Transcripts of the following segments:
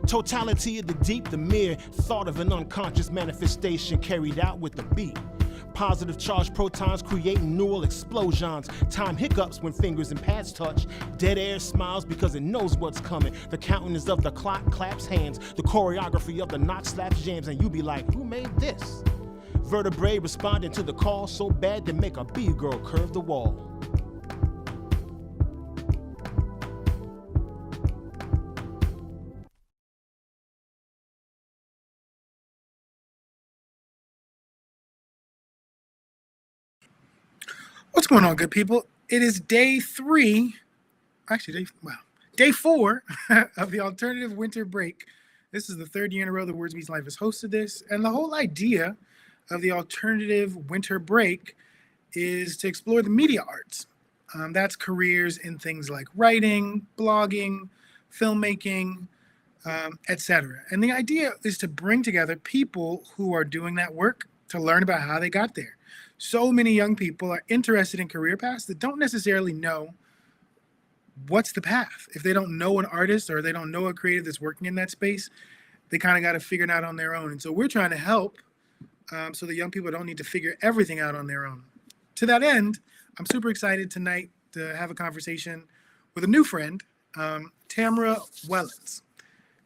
Totality of the deep, the mere thought of an unconscious manifestation carried out with the beat. Positive charged protons creating neural explosions. Time hiccups when fingers and pads touch. Dead air smiles because it knows what's coming. The countenance of the clock claps hands. The choreography of the knot slaps jams. And you be like, who made this? Vertebrae responding to the call so bad they make a B-girl curve the wall. What's going on, good people? It is day 4 of the alternative winter break. This is the third year in a row that Words Meets Life has hosted this. And the whole idea of the alternative winter break is to explore the media arts. That's careers in things like writing, blogging, filmmaking, etc. And the idea is to bring together people who are doing that work to learn about how they got there. So many young people are interested in career paths that don't necessarily know what's the path. If they don't know an artist or they don't know a creative that's working in that space, they kind of got to figure it out on their own. And so we're trying to help so that young people don't need to figure everything out on their own. To that end, I'm super excited tonight to have a conversation with a new friend, Tamara Wellons.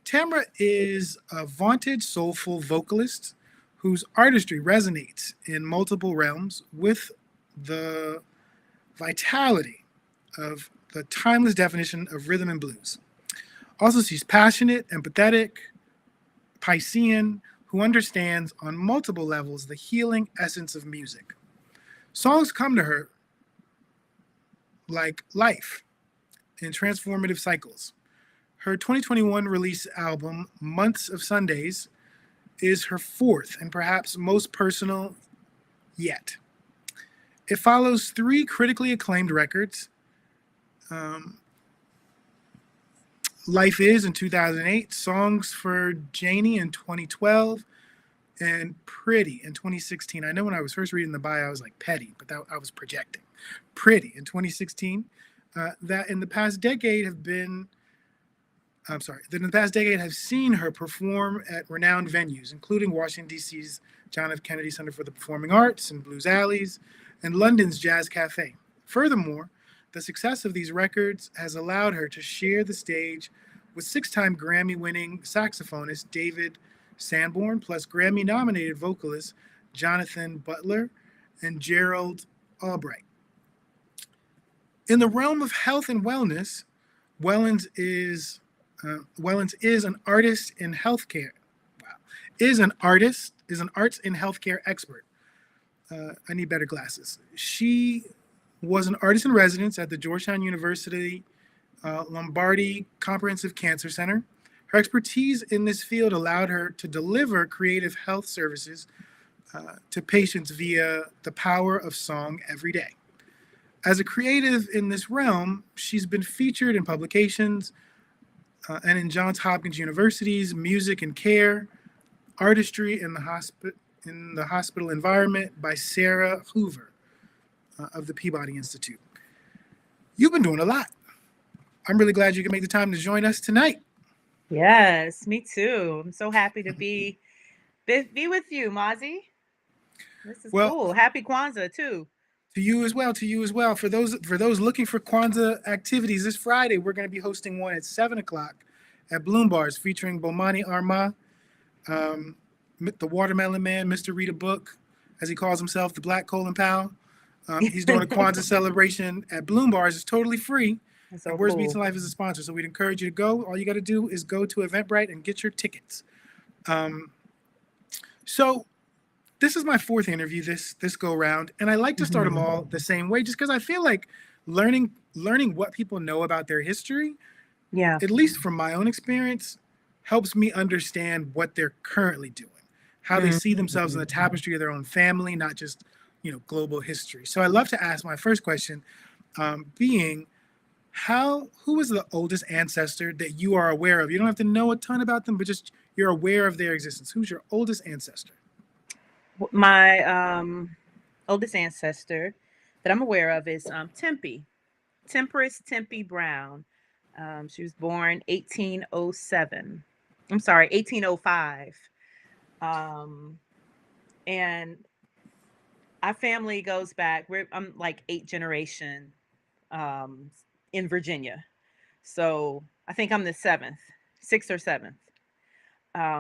Tamara is a vaunted soulful vocalist whose artistry resonates in multiple realms with the vitality of the timeless definition of rhythm and blues. Also, she's passionate, empathetic, Piscean, who understands on multiple levels the healing essence of music. Songs come to her like life in transformative cycles. Her 2021 release album, Months of Sundays, is her fourth and perhaps most personal yet. It follows 3 critically acclaimed records. Life Is in 2008, Songs for Janie in 2012, and Pretty in 2016. I know when I was first reading the bio, I was like petty, but I was projecting. Pretty in 2016, that in the past decade have seen her perform at renowned venues, including Washington, D.C.'s John F. Kennedy Center for the Performing Arts and Blues Alleys, and London's Jazz Cafe. Furthermore, the success of these records has allowed her to share the stage with 6-time Grammy-winning saxophonist David Sanborn, plus Grammy-nominated vocalist Jonathon Butler and Gerald Albright. In the realm of health and wellness, Wellons is an artist in healthcare. Wow. Is an arts in healthcare expert. I need better glasses. She was an artist in residence at the Georgetown University Lombardi Comprehensive Cancer Center. Her expertise in this field allowed her to deliver creative health services to patients via the power of song every day. As a creative in this realm, she's been featured in publications and in Johns Hopkins University's Music and Care, Artistry in the Hospital Environment by Sarah Hoover of the Peabody Institute. You've been doing a lot. I'm really glad you can make the time to join us tonight. Yes, me too. I'm so happy to be with you, Mozzie. This is cool. Happy Kwanzaa too. To you as well. For those looking for Kwanzaa activities this Friday, we're going to be hosting one at 7:00 at Bloom Bars featuring Bomani Arma, the Watermelon Man, Mr. Read a Book, as he calls himself, the Black Colin Powell. He's doing a Kwanzaa celebration at Bloom Bars. It's totally free. So Words Meets Life is a sponsor, so we'd encourage you to go. All you got to do is go to Eventbrite and get your tickets. So this is my 4th interview this go round, and I like to start them all the same way, just because I feel like learning what people know about their history, at least from my own experience, helps me understand what they're currently doing, how they see themselves in the tapestry of their own family, not just global history. So I love to ask my first question, being, who is the oldest ancestor that you are aware of? You don't have to know a ton about them, but just you're aware of their existence. Who's your oldest ancestor? My oldest ancestor that I'm aware of is Temperance Tempe Brown. She was born 1807. I'm sorry, 1805. Um, and our family goes back. I'm like 8th generation um, in Virginia. So I think I'm the 6th or 7th.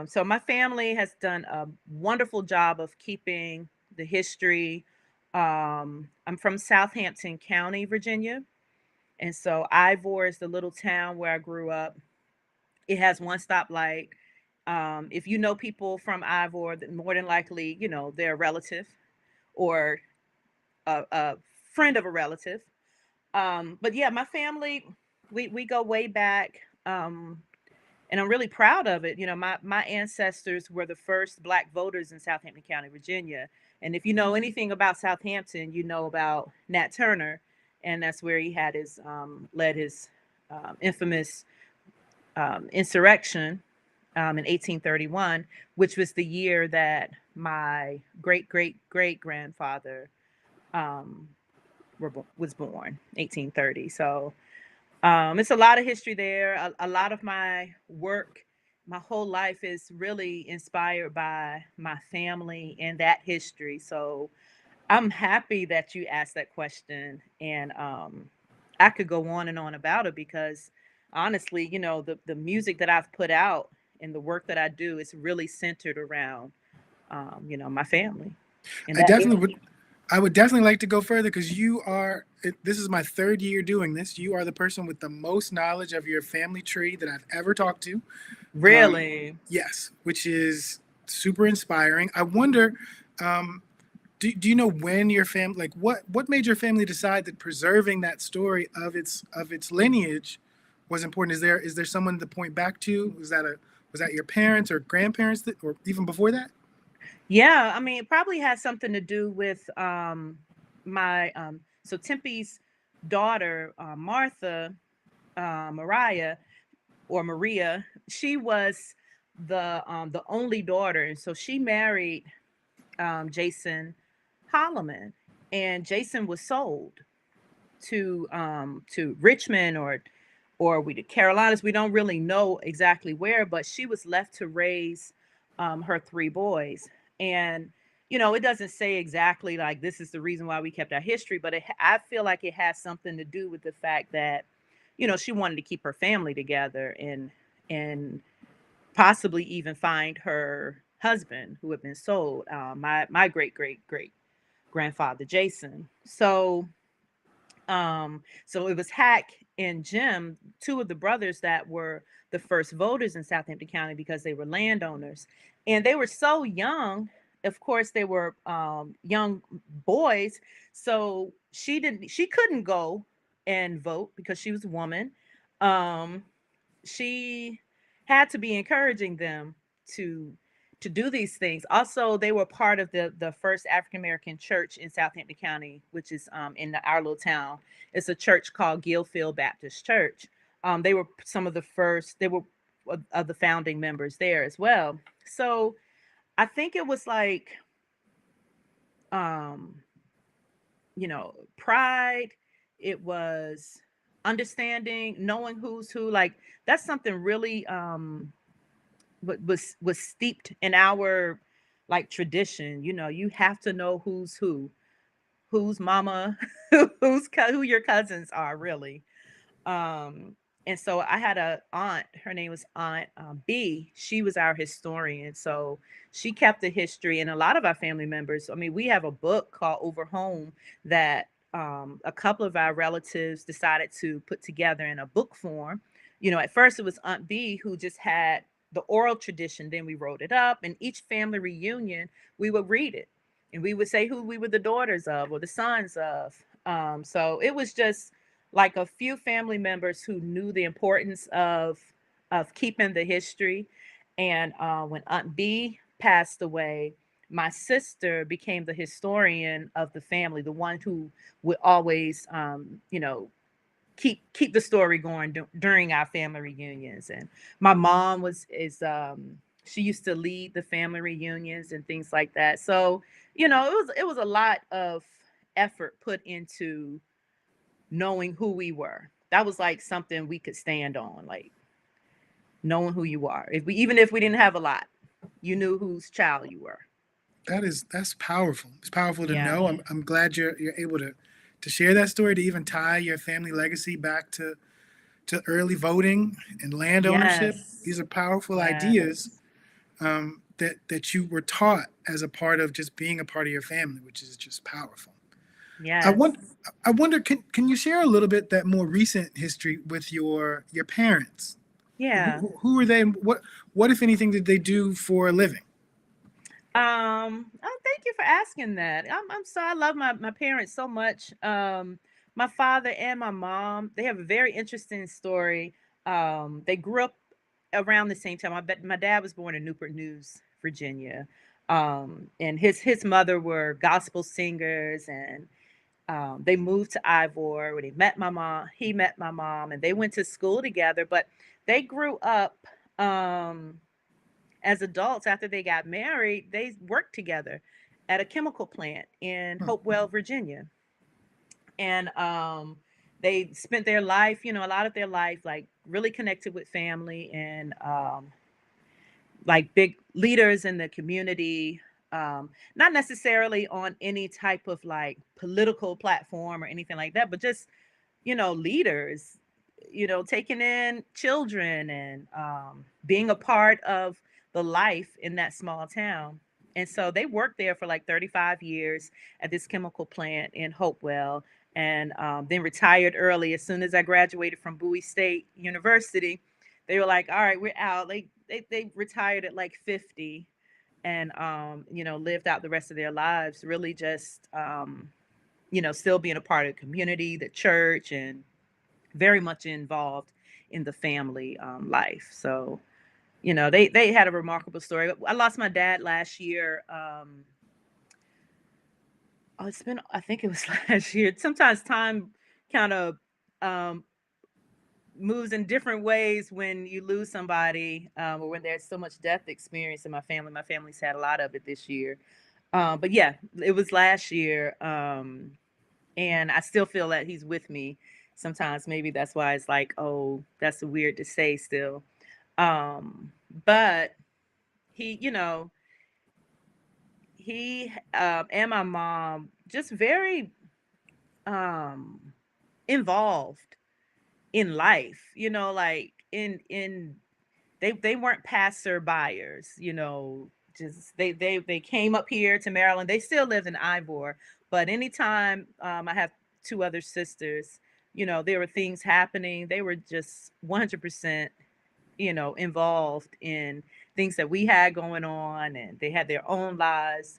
So my family has done a wonderful job of keeping the history. I'm from Southampton County, Virginia. And so Ivor is the little town where I grew up. It has one stoplight. If you know people from Ivor, then more than likely, they're a relative or a friend of a relative. But yeah, my family, we go way back. And I'm really proud of it. My ancestors were the first Black voters in Southampton County, Virginia. And if you know anything about Southampton, you know about Nat Turner, and that's where he had led his infamous insurrection in 1831, which was the year that my great great great grandfather was born, 1830. So it's a lot of history there. A lot of my work, my whole life is really inspired by my family and that history. So I'm happy that you asked that question. And I could go on and on about it because honestly, the music that I've put out and the work that I do is really centered around, my family. And I would definitely like to go further because this is my 3rd year doing this. You are the person with the most knowledge of your family tree that I've ever talked to. Really? Yes, which is super inspiring. I wonder, do you know when your family, like what made your family decide that preserving that story of its lineage was important? Is there someone to point back to? Was that your parents or grandparents or even before that? Yeah, I mean, it probably has something to do with my so Tempe's daughter, Martha, Mariah or Maria. She was the only daughter, and so she married Jason Holloman, and Jason was sold to Richmond or the Carolinas. We don't really know exactly where, but she was left to raise her 3 boys. And it doesn't say exactly like this is the reason why we kept our history, but I feel like it has something to do with the fact that she wanted to keep her family together and possibly even find her husband who had been sold, my great great great grandfather Jason. So it was Hack and Jim, 2 of the brothers that were the first voters in Southampton County because they were landowners. And they were so young. Of course, they were young boys. So she couldn't go and vote because she was a woman. She had to be encouraging them to do these things. Also, they were part of the first African American church in Southampton County, which is in our little town. It's a church called Gilfield Baptist Church. They were some of the first. They were of the founding members there as well. So I think it was like, pride. It was understanding, knowing who's who. Like that's something really was steeped in our like tradition. You have to know who's mama, who your cousins are really. And so I had a aunt, her name was Aunt B. She was our historian. So she kept the history, and a lot of our family members. I mean, we have a book called Over Home that a couple of our relatives decided to put together in a book form. At first it was Aunt B who just had the oral tradition. Then we wrote it up, and each family reunion, we would read it. And we would say who we were the daughters of or the sons of. So it was just like a few family members who knew the importance of keeping the history. And when Aunt B passed away, my sister became the historian of the family, the one who would always, keep the story going during our family reunions. And my mom she used to lead the family reunions and things like that. So, it was a lot of effort put into knowing who we were. That was like something we could stand on. Like knowing who you are. Even if we didn't have a lot, you knew whose child you were. That's powerful. It's powerful to Yeah. know. I'm glad you're able to share that story, to even tie your family legacy back to early voting and land ownership. Yes. These are powerful Yes. ideas that you were taught as a part of just being a part of your family, which is just powerful. Yes. I wonder, can you share a little bit that more recent history with your parents? Yeah. Who were they? And what if anything did they do for a living? Oh, thank you for asking that. I'm so I love my parents so much. My father and my mom, they have a very interesting story. They grew up around the same time. My dad was born in Newport News, Virginia. And his mother were gospel singers, and they moved to Ivor where they met my mom. He met my mom, and they went to school together. But they grew up as adults. After they got married, they worked together at a chemical plant in Hopewell, Virginia. And they spent their life, a lot of their life, like really connected with family and like big leaders in the community. Not necessarily on any type of like political platform or anything like that, but just, leaders, taking in children and being a part of the life in that small town. And so they worked there for like 35 years at this chemical plant in Hopewell, and then retired early. As soon as I graduated from Bowie State University, they were like, all right, we're out. They retired at like 50 and, lived out the rest of their lives, really just, still being a part of the community, the church, and very much involved in the family life. So, they had a remarkable story. I lost my dad last year. I think it was last year. Sometimes time kind of moves in different ways when you lose somebody, or when there's so much death experience in my family. My family's had a lot of it this year. But yeah, it was last year. And I still feel that he's with me. Sometimes maybe that's why it's like, oh, that's weird to say still. But he, he and my mom just very involved in life, like in they weren't passer-byers, just they came up here to Maryland. They still lived in Ivor, but anytime I have two other sisters, there were things happening. They were just 100%, involved in things that we had going on, and they had their own lives.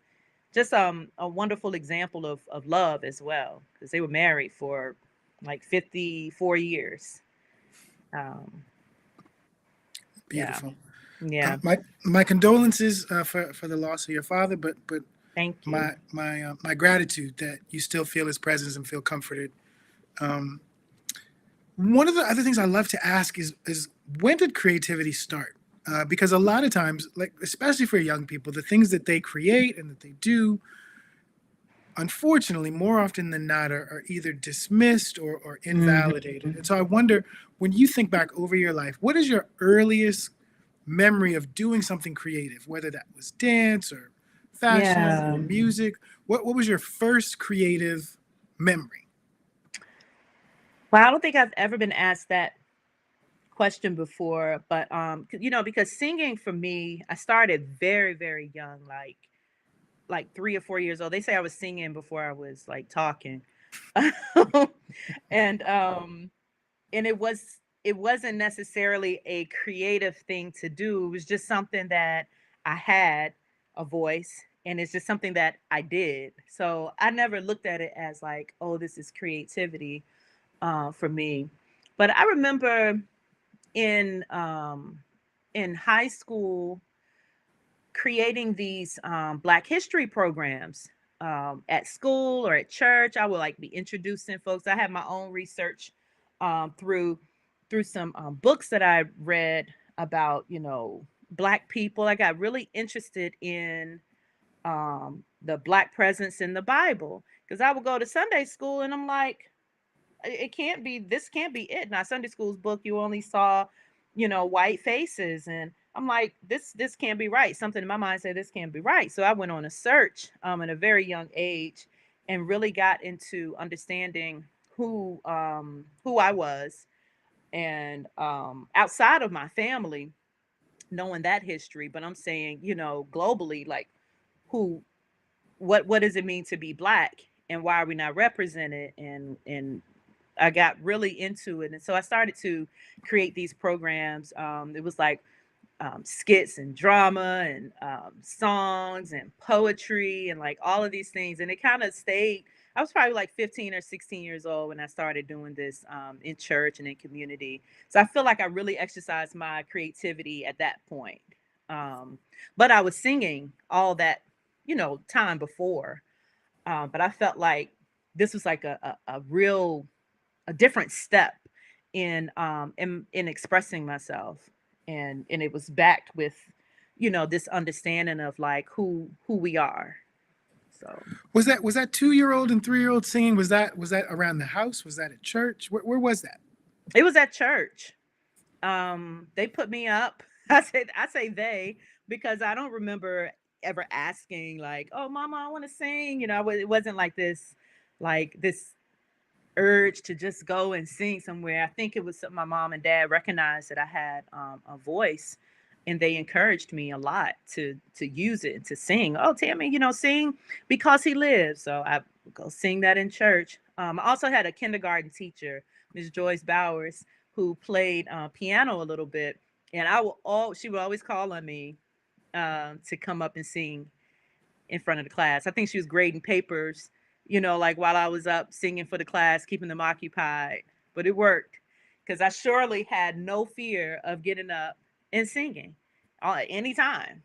Just a wonderful example of love as well, because they were married for like 54 years. Beautiful. Yeah. My condolences for the loss of your father, but Thank you. my gratitude that you still feel his presence and feel comforted. One of the other things I love to ask is when did creativity start? Because a lot of times, like especially for young people, the things that they create and that they do, unfortunately, more often than not, are either dismissed or invalidated. And so I wonder, when you think back over your life, what is your earliest memory of doing something creative, whether that was dance or fashion or music? What was your first creative memory? Well, I don't think I've ever been asked that question before, but because singing for me, I started very, very young, like 3 or 4 years old. They say I was singing before I was like talking. And it wasn't necessarily a creative thing to do. It was just something that I had a voice, and it's just something that I did. So I never looked at it as like, oh, this is creativity for me. But I remember in high school creating these Black History programs at school or at church. I would like be introducing folks. I had my own research through some books that I read about, Black people. I got really interested in the Black presence in the Bible, because I would go to Sunday school and I'm like, this can't be it. Now, Sunday school's book, you only saw, white faces. And I'm like, this can't be right. Something in my mind said this can't be right. So I went on a search at a very young age and really got into understanding who I was, and outside of my family, knowing that history. But I'm saying, globally, like, who what does it mean to be Black, and why are we not represented? And I got really into it, and so I started to create these programs. It was like skits and drama and songs and poetry and like all of these things. And it kind of stayed. I was probably like 15 or 16 years old when I started doing this in church and in community. So I feel like I really exercised my creativity at that point. But I was singing all that, time before. But I felt like this was like a real, a different step in expressing myself. And it was backed with, this understanding of like who we are. So Was that 2-year-old and 3-year-old singing? Was that around the house? Was that at church? Where was that? it was at church. They put me up. I say they, because I don't remember ever asking like, "Oh, mama, I want to sing." It wasn't like this urge to just go and sing somewhere. I think it was my mom and dad recognized that I had a voice, and they encouraged me a lot to use it and to sing. "Oh, Tammy, sing because he lives." So I would go sing that in church. I also had a kindergarten teacher, Miss Joyce Bowers, who played piano a little bit, and she would always call on me to come up and sing in front of the class. I think she was grading papers, like while I was up singing for the class, keeping them occupied. But it worked, because I surely had no fear of getting up and singing anytime,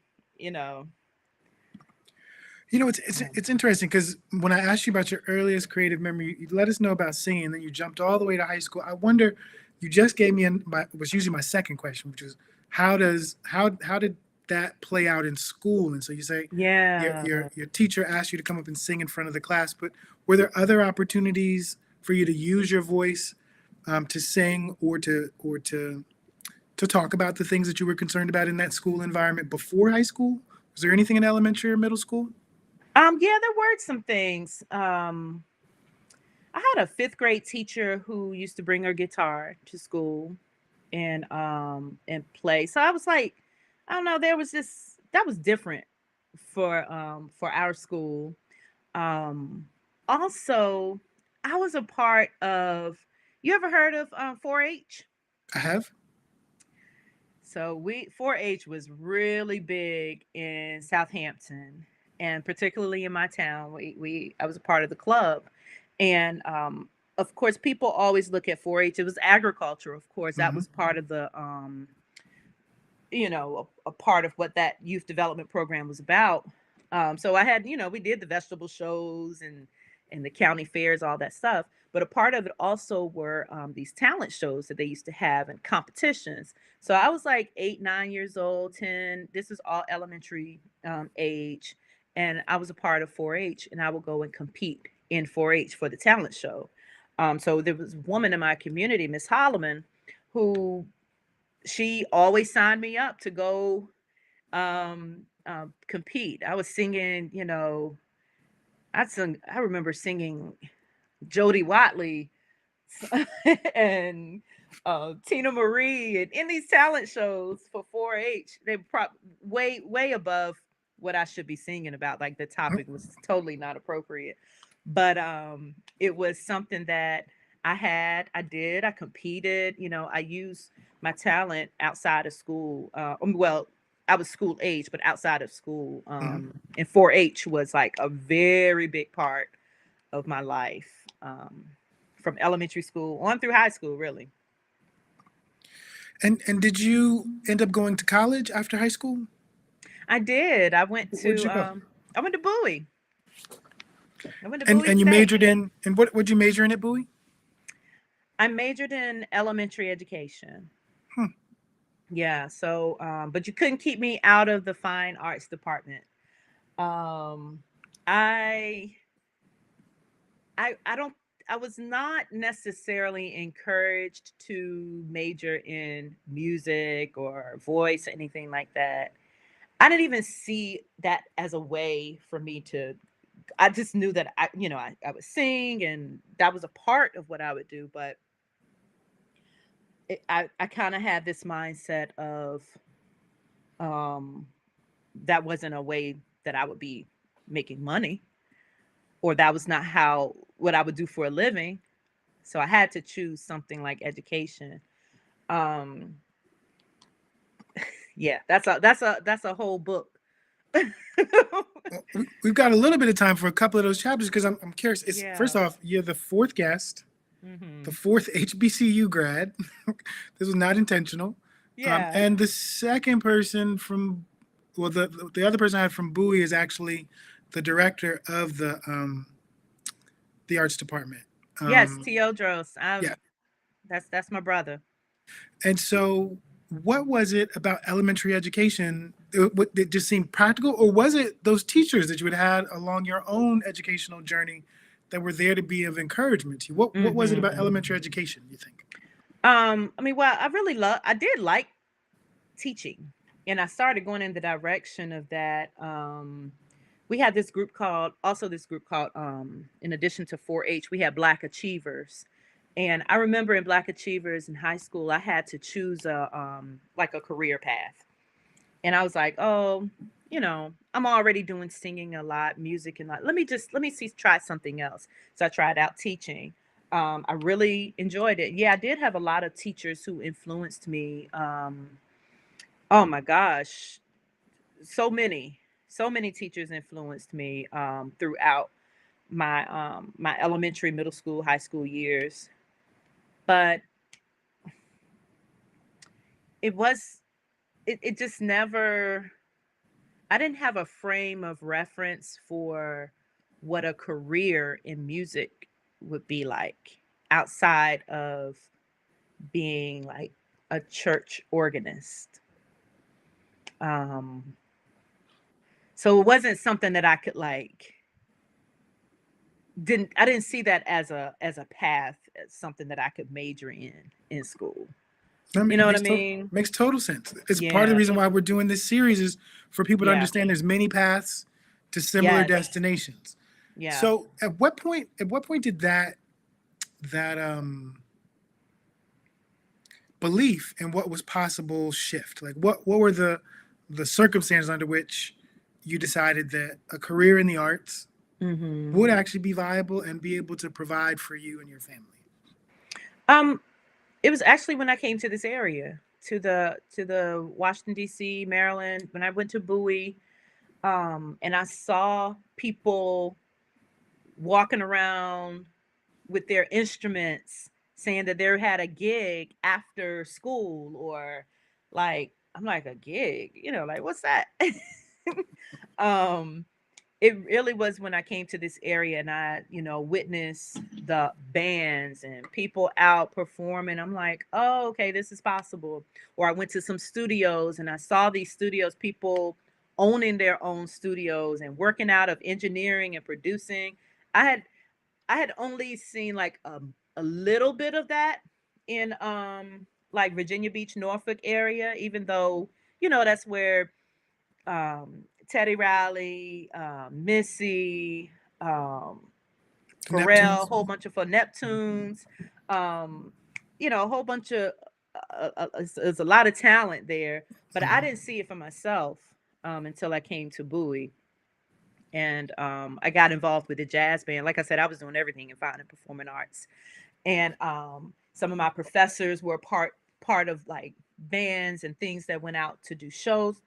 It's interesting, because when I asked you about your earliest creative memory, you let us know about singing, and then you jumped all the way to high school. I wonder, you just gave me was usually my second question, which was how did that play out in school? And so you say, yeah. your teacher asked you to come up and sing in front of the class, but were there other opportunities for you to use your voice to sing or to talk about the things that you were concerned about in that school environment before high school? Was there anything in elementary or middle school? Yeah, there were some things. I had a fifth grade teacher who used to bring her guitar to school and play. So I was like, I don't know, that was different for our school. Also, I was a part of, you ever heard of 4-H? I have. So 4-H was really big in Southampton, and particularly in my town. I was a part of the club, and of course, people always look at 4-H. It was agriculture, of course. That was part of the a part of what that youth development program was about. So I had, we did the vegetable shows and the county fairs, all that stuff. But a part of it also were these talent shows that they used to have and competitions. So I was like 8, 9 years old, 10. This is all elementary age. And I was a part of 4-H, and I would go and compete in 4-H for the talent show. So there was a woman in my community, Miss Holloman, who she always signed me up to go compete. I was singing, I remember singing Jody Watley and Tina Marie, and in these talent shows for 4-H. They were way above what I should be singing about. Like, the topic was totally not appropriate, but it was something that I competed. I used my talent outside of school. Well, I was school age, but outside of school. And 4-H was like a very big part of my life, from elementary school on through high school, really. And did you end up going to college after high school? I did. I went Where'd you go? I went to Bowie. And you majored in, and what'd you major in at Bowie? I majored in elementary education. Yeah. So, but you couldn't keep me out of the fine arts department. I was not necessarily encouraged to major in music or voice or anything like that. I didn't even see that as a way for me to. I just knew that I would sing and that was a part of what I would do, but I kind of had this mindset of um, that wasn't a way that I would be making money, or that was not how what I would do for a living. So I had to choose something like education. Um, yeah, that's a whole book. We've got a little bit of time for a couple of those chapters because I'm curious. First Yeah. off, you're the fourth guest, Hmm. the fourth HBCU grad. This was not intentional. Yeah. And the second person from, well, the other person I had from Bowie is actually the director of the arts department. Yes, Teodros. Yeah. That's my brother. And so, what was it about elementary education? It just seemed practical, or was it those teachers that you had had along your own educational journey that were there to be of encouragement to you? What was it about Hmm. elementary education, you think? I mean, well, I did like teaching, and I started going in the direction of that. We had this group called, in addition to 4-H, we had Black Achievers. And I remember in Black Achievers in high school, I had to choose a career path. And I was like, oh, I'm already doing singing a lot, music and lot. Let me try something else. So I tried out teaching. I really enjoyed it. Yeah, I did have a lot of teachers who influenced me. Oh my gosh, so many teachers influenced me throughout my elementary, middle school, high school years. But it just never, I didn't have a frame of reference for what a career in music would be like outside of being like a church organist. Um, so it wasn't something that I could like I didn't see that as a path, as something that I could major in school. You know what I mean? Makes total sense. It's part of the Yeah. reason why we're doing this series is for people to Yeah. understand there's many paths to similar Yes. destinations. Yeah. So at what point did that belief in what was possible shift? Like what were the circumstances under which you decided that a career in the arts Hmm. would actually be viable and be able to provide for you and your family? It was actually when I came to this area, to the Washington D.C., Maryland, when I went to Bowie, and I saw people walking around with their instruments saying that they had a gig after school, or like, I'm like, a gig, like, what's that? um it really was when I came to this area and I, witnessed the bands and people out performing. I'm like, oh, okay, this is possible. Or I went to some studios and I saw these studios, people owning their own studios and working out of engineering and producing. I had only seen like a little bit of that in like Virginia Beach, Norfolk area, even though, that's where Teddy Riley, Missy, Pharrell, a whole bunch of for Neptunes, a whole bunch of there's a lot of talent there, but I didn't see it for myself until I came to Bowie. And I got involved with the jazz band. Like I said, I was doing everything in fine and performing arts. And some of my professors were part of like bands and things that went out to do shows,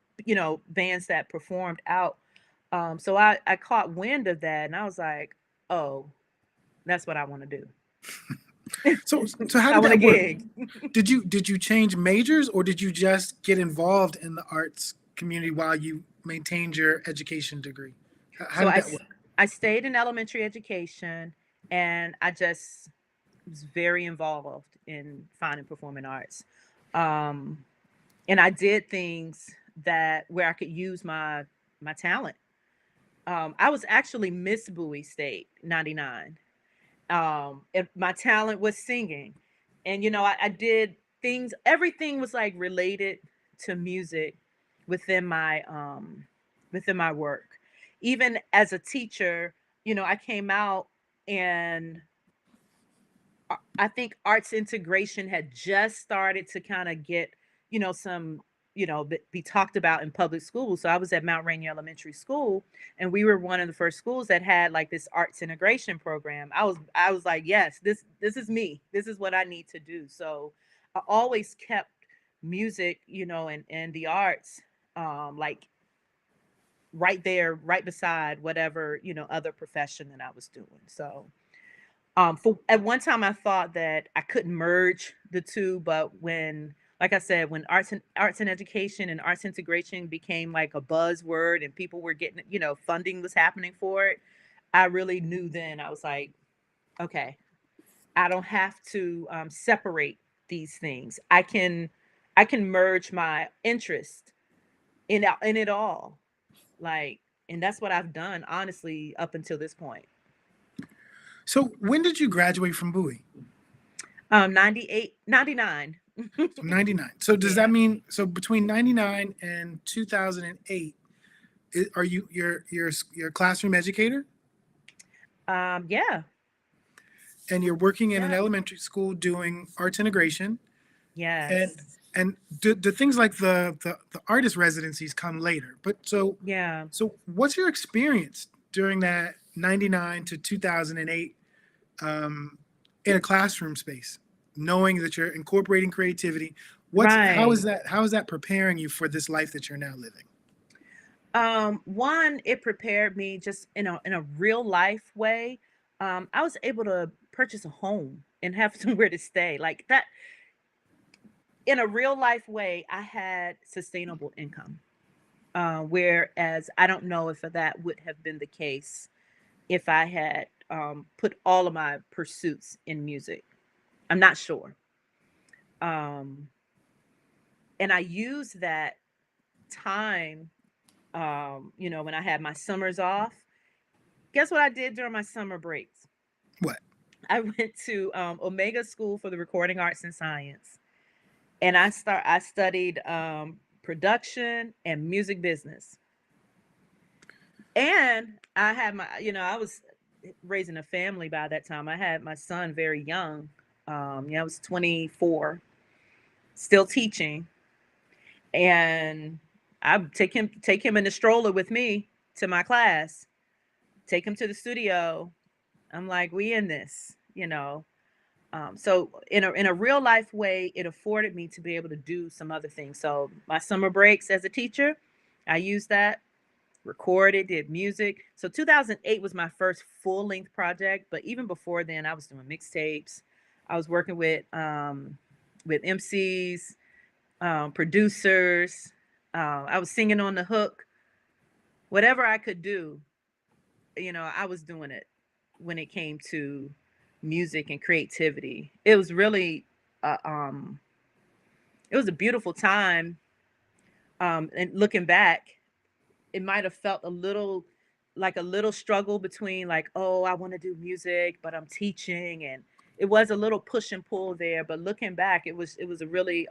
bands that performed out. So I caught wind of that and I was like, oh, that's what I want to do. So how I did want a that work? gig. Did you change majors, or did you just get involved in the arts community while you maintained your education degree? How So did that work? I stayed in elementary education and I just was very involved in fine and performing arts. Um, and I did things where I could use my talent. I was actually Miss Bowie State '99, And my talent was singing. And I did things, everything was like related to music within my work. Even as a teacher, I came out, and I think arts integration had just started to kind of get, some, be talked about in public schools. So I was at Mount Rainier Elementary School, and we were one of the first schools that had like this arts integration program. I was like, yes, this is me. This is what I need to do. So I always kept music, and the arts, like right there, right beside whatever, other profession that I was doing. So for at one time I thought that I couldn't merge the two, but like I said, when arts and education and arts integration became like a buzzword and people were getting, funding was happening for it, I really knew then. I was like, okay, I don't have to separate these things. I can merge my interest in it all. Like, and that's what I've done, honestly, up until this point. So when did you graduate from Bowie? 98, 99. So 99. So does Yeah. that mean, so between 99 and 2008, are you're a classroom educator, Yeah, and you're working in an yeah, elementary school doing arts integration, and yes, do things like the artist residencies come later? But yeah. so what's your experience during that 99 to 2008 in a classroom space, knowing that you're incorporating creativity? How is Right. that preparing you for this life that you're now living? One, it prepared me just in a real life way. I was able to purchase a home and have somewhere to stay. Like that, in a real life way, I had sustainable income. Whereas I don't know if that would have been the case if I had put all of my pursuits in music. I'm not sure. Um, and I used that time, when I had my summers off. Guess what I did during my summer breaks? What? I went to Omega School for the Recording Arts and Science, and I studied production and music business. And I had I was raising a family by that time. I had my son very young. I was 24, still teaching, and I would take him in the stroller with me to my class, take him to the studio. I'm like, we in this. So in a real life way, it afforded me to be able to do some other things. So my summer breaks as a teacher, I used that, recorded, did music. So 2008 was my first full length project, but even before then, I was doing mixtapes. I was working with MCs, producers. I was singing on the hook. Whatever I could do, I was doing it when it came to music and creativity. Uh, um, it was a beautiful time. And looking back, it might have felt a little struggle between like, oh, I want to do music, but I'm teaching, and it was a little push and pull there. But looking back, it was a really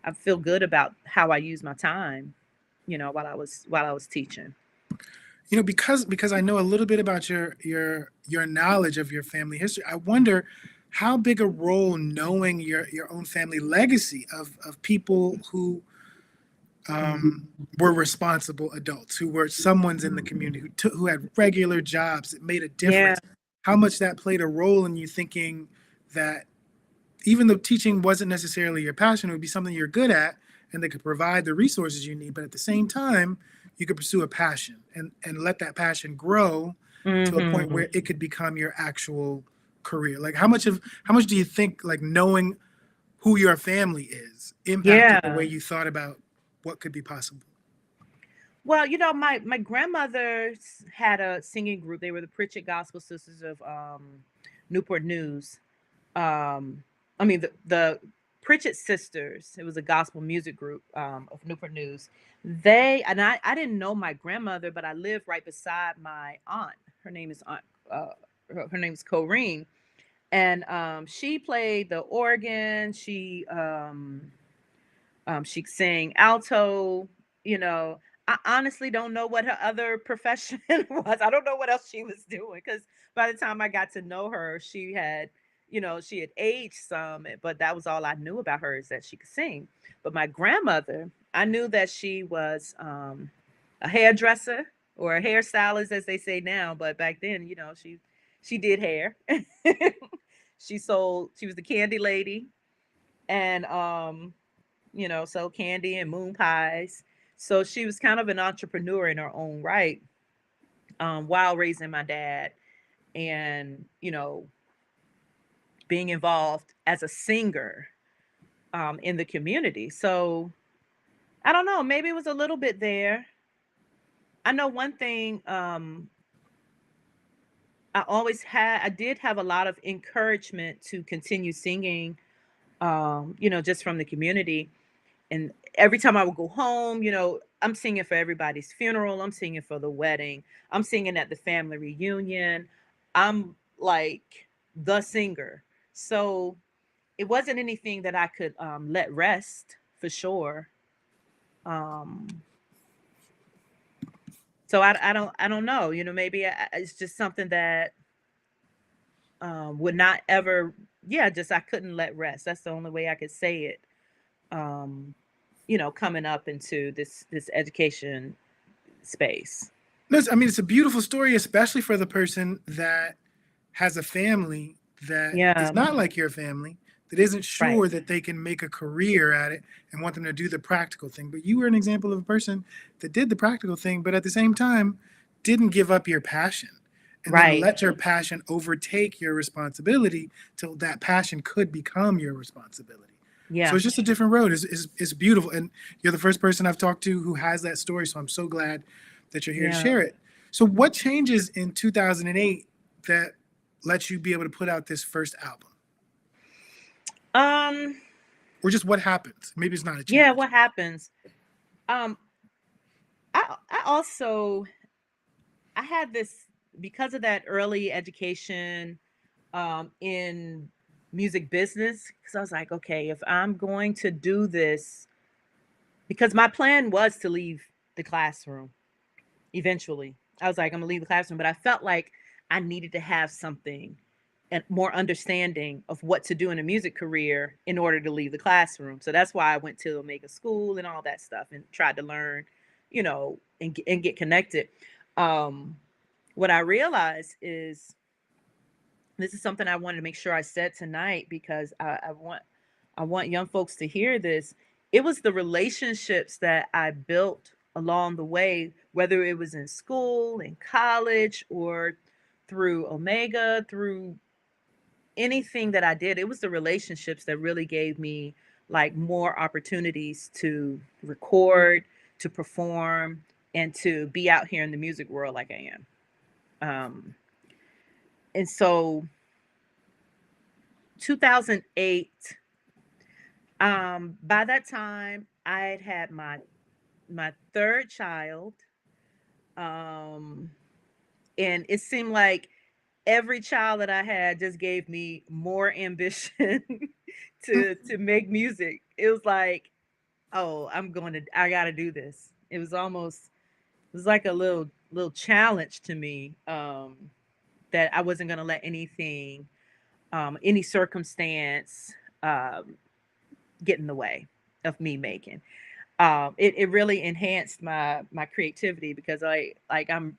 I feel good about how I used my time, while I was teaching. Because I know a little bit about your knowledge of your family history, I wonder how big a role knowing your own family legacy of people who were responsible adults, who were someone's in the community, who had regular jobs that made a Yeah. difference, how much that played a role in you thinking that even though teaching wasn't necessarily your passion, it would be something you're good at and they could provide the resources you need, but at the same time, you could pursue a passion and let that passion grow to a point Hmm. where it could become your actual career. Like how much do you think like knowing who your family is impacted the way Yeah. you thought about what could be possible? Well, my grandmothers had a singing group. They were the Pritchett Gospel Sisters of Newport News. I mean the Pritchett sisters. It was a gospel music group of Newport News. I didn't know my grandmother, but I lived right beside my aunt. Her name is Aunt. her name's Corrine, and she played the organ. She sang alto. You know, I honestly don't know what her other profession was. I don't know what else she was doing, because by the time I got to know her, she had, she had aged some, but that was all I knew about her, is that she could sing. But my grandmother, I knew that she was a hairdresser, or a hairstylist, as they say now. But back then, she did hair. She was the candy lady, and sold candy and moon pies. So she was kind of an entrepreneur in her own right, while raising my dad, and being involved as a singer in the community. So I don't know, maybe it was a little bit there. I know one thing, I did have a lot of encouragement to continue singing, just from the community. And every time I would go home, I'm singing for everybody's funeral. I'm singing for the wedding. I'm singing at the family reunion. I'm like the singer. So it wasn't anything that I could let rest, for sure. So I don't know, maybe it's just something that would not ever, just I couldn't let rest. That's the only way I could say it. Coming up into this education space. I mean, it's a beautiful story, especially for the person that has a family that is not like your family, that isn't sure that they can make a career at it and want them to do the practical thing. But you were an example of a person that did the practical thing, but at the same time, didn't give up your passion. And then let your passion overtake your responsibility till that passion could become your responsibility. Yeah. So it's just a different road. It's beautiful. And you're the first person I've talked to who has that story. So I'm so glad that you're here to share it. So what changes in 2008 that lets you be able to put out this first album? Or just what happens? Maybe it's not a change. Yeah, what happens? I had this, because of that early education in music business, because I was like, okay, if I'm going to do this, because my plan was to leave the classroom eventually. I was like, I'm gonna leave the classroom, but I felt like I needed to have something and more understanding of what to do in a music career in order to leave the classroom. So that's why I went to Omega School and all that stuff and tried to learn, and get connected. What I realized is, this is something I wanted to make sure I said tonight, because I want young folks to hear this. It was the relationships that I built along the way, whether it was in school, in college, or through Omega, through anything that I did. It was the relationships that really gave me like more opportunities to record, to perform, and to be out here in the music world like I am. And so 2008, by that time I had my third child. And it seemed like every child that I had just gave me more ambition to make music. It was like, oh, I gotta do this. It was like a little challenge to me, that I wasn't gonna let anything, any circumstance, get in the way of me making. It really enhanced my creativity, because I'm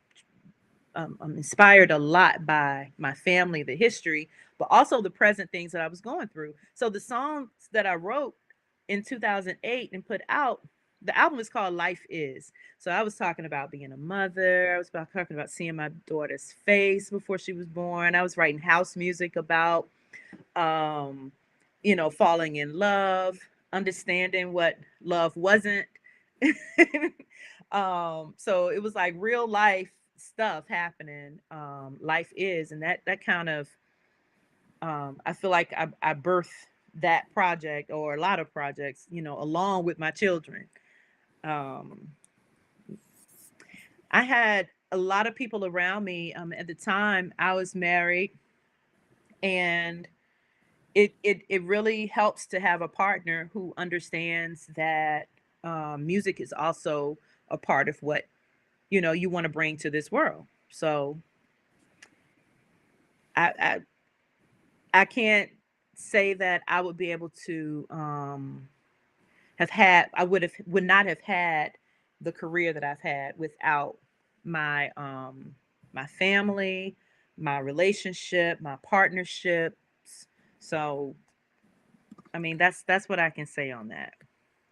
inspired a lot by my family, the history, but also the present things that I was going through. So the songs that I wrote in 2008 and put out, the album is called Life Is. So I was talking about being a mother. I was talking about seeing my daughter's face before she was born. I was writing house music about, falling in love, understanding what love wasn't. So it was like real life stuff happening. Life Is, and that kind of, I feel like I birthed that project, or a lot of projects, along with my children. I had a lot of people around me, at the time I was married, and it really helps to have a partner who understands that music is also a part of what you want to bring to this world. So I, I I can't say that I would be able to have had I would not have had the career that I've had without my my family, my relationship, my partnerships. So I mean that's what I can say on that.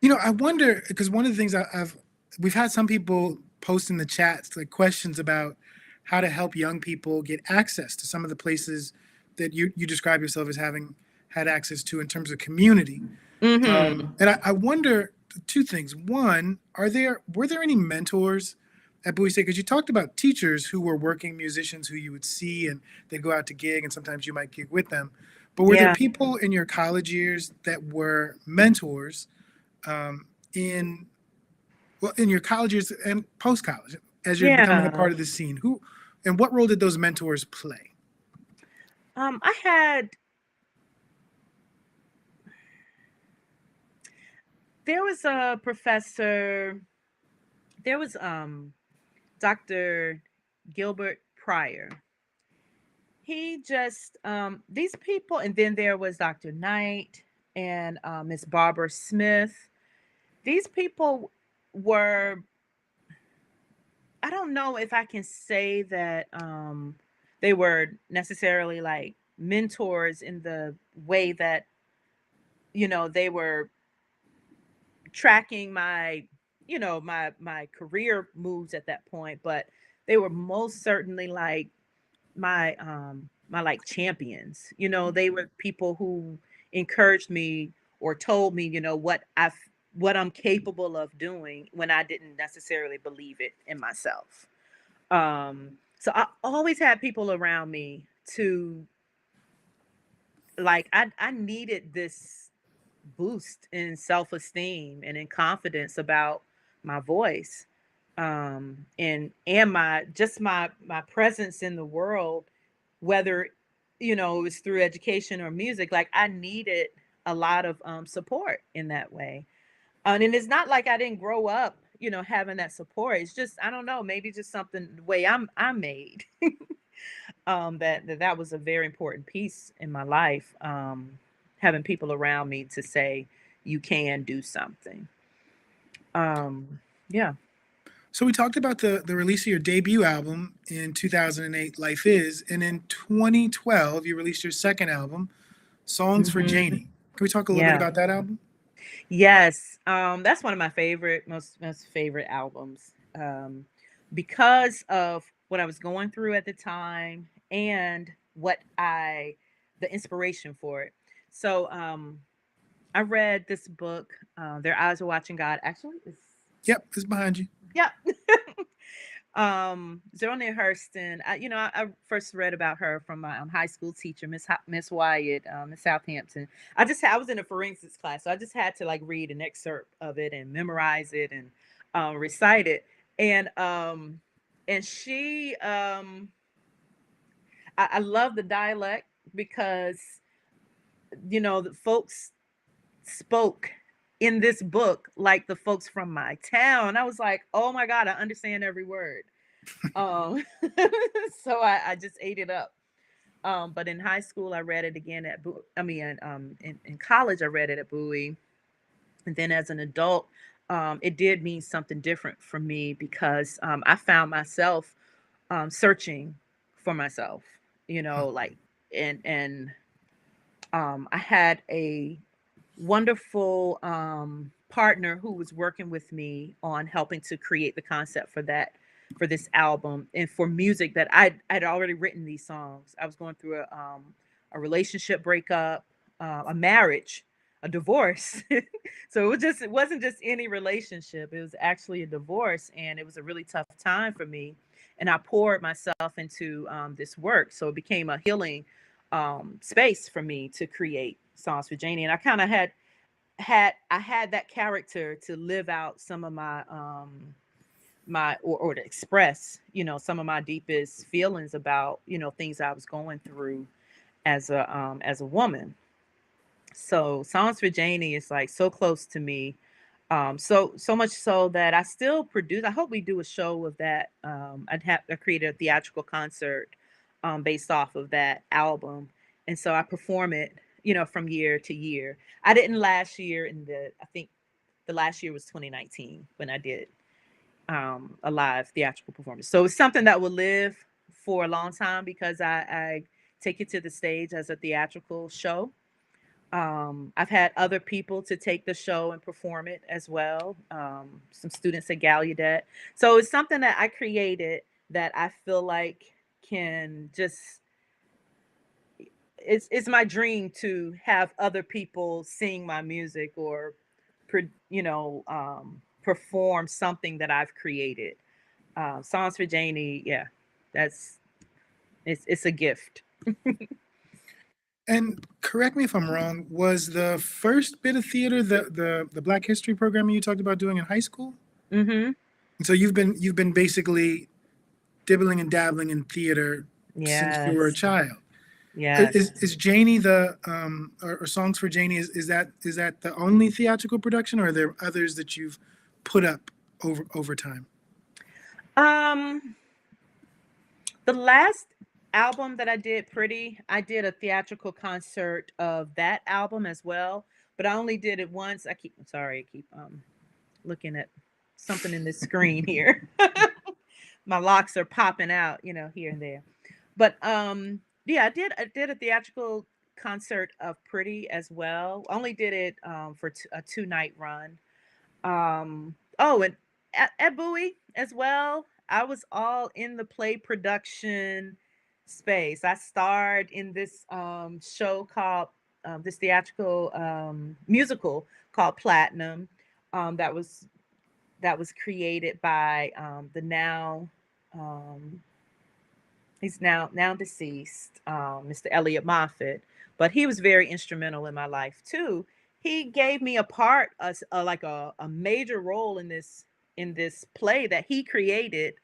I wonder, because one of the things we've had some people post in the chats like questions about how to help young people get access to some of the places that you describe yourself as having had access to in terms of community. Mm-hmm. And I wonder two things. One, were there any mentors at Bowie State? Because you talked about teachers who were working musicians who you would see and they go out to gig and sometimes you might gig with them. But were there people in your college years that were mentors in your college years and post college as you're becoming a part of the scene? Who and what role did those mentors play? I had there was a professor, there was Dr. Gilbert Pryor. He just these people, and then there was Dr. Knight and Miss Barbara Smith. These people were, I don't know if I can say that they were necessarily like mentors in the way that they were tracking my my career moves at that point, but they were most certainly like my my like champions. They were people who encouraged me or told me what I'm capable of doing when I didn't necessarily believe it in myself. So I always had people around me to like I needed this boost in self-esteem and in confidence about my voice, and my presence in the world, whether it was through education or music. Like I needed a lot of support in that way. And it's not like I didn't grow up having that support. It's just, I don't know, maybe just something the way I'm made. That was a very important piece in my life, having people around me to say you can do something. Yeah. So we talked about the release of your debut album in 2008, Life Is, and in 2012 you released your second album, Songs for Janie. Can we talk a little bit about that album? Yes, that's one of my most favorite albums, because of what I was going through at the time and the inspiration for it. So I read this book, Their Eyes Are Watching God. Actually, Yep, it's behind you. Yep. Zora Hurston. I first read about her from my high school teacher, Miss Wyatt, in Southampton. I was in a forensics class, so I just had to like read an excerpt of it and memorize it and recite it. And she, I love the dialect because the folks spoke in this book like the folks from my town. I was like, oh my God, I understand every word. So I just ate it up. But in high school, I read it again in college, I read it at Bowie. And then as an adult, it did mean something different for me because I found myself searching for myself, like, and I had a wonderful partner who was working with me on helping to create the concept for this album and for music that I'd already written these songs. I was going through a relationship breakup, a marriage, a divorce. So it wasn't just any relationship. It was actually a divorce, and it was a really tough time for me. And I poured myself into this work, so it became a healing space for me to create Songs for Janie. And I kind of had that character to live out some of my or to express, some of my deepest feelings about, things I was going through as a woman. So Songs for Janie is like so close to me. So much so that I still produce. I hope we do a show of that. I created a theatrical concert based off of that album, and so I perform it, from year to year. I didn't last year. I think the last year was 2019 when I did a live theatrical performance. So it's something that will live for a long time because I take it to the stage as a theatrical show. I've had other people to take the show and perform it as well. Some students at Gallaudet. So it's something that I created that I feel like can just, it's my dream to have other people sing my music or, perform something that I've created. Songs for Janie, yeah, it's a gift. And correct me if I'm wrong, was the first bit of theater the Black History program you talked about doing in high school? Mm-hmm. And so you've been basically dibbling and dabbling in theater since you were a child. Yes. Is Janie or Songs for Janie, is that the only theatrical production, or are there others that you've put up over time? The last album that I did, Pretty, I did a theatrical concert of that album as well, but I only did it once. I keep looking at something in this screen here. My locks are popping out, here and there. But yeah, I did a theatrical concert of Pretty as well. Only did it for a 2-night run. And at Bowie as well, I was all in the play production space. I starred in this show called this theatrical musical called Platinum, that was created by the now he's now deceased, Mr. Elliot Moffat, but he was very instrumental in my life too. He gave me a part, like a major role in this play that he created,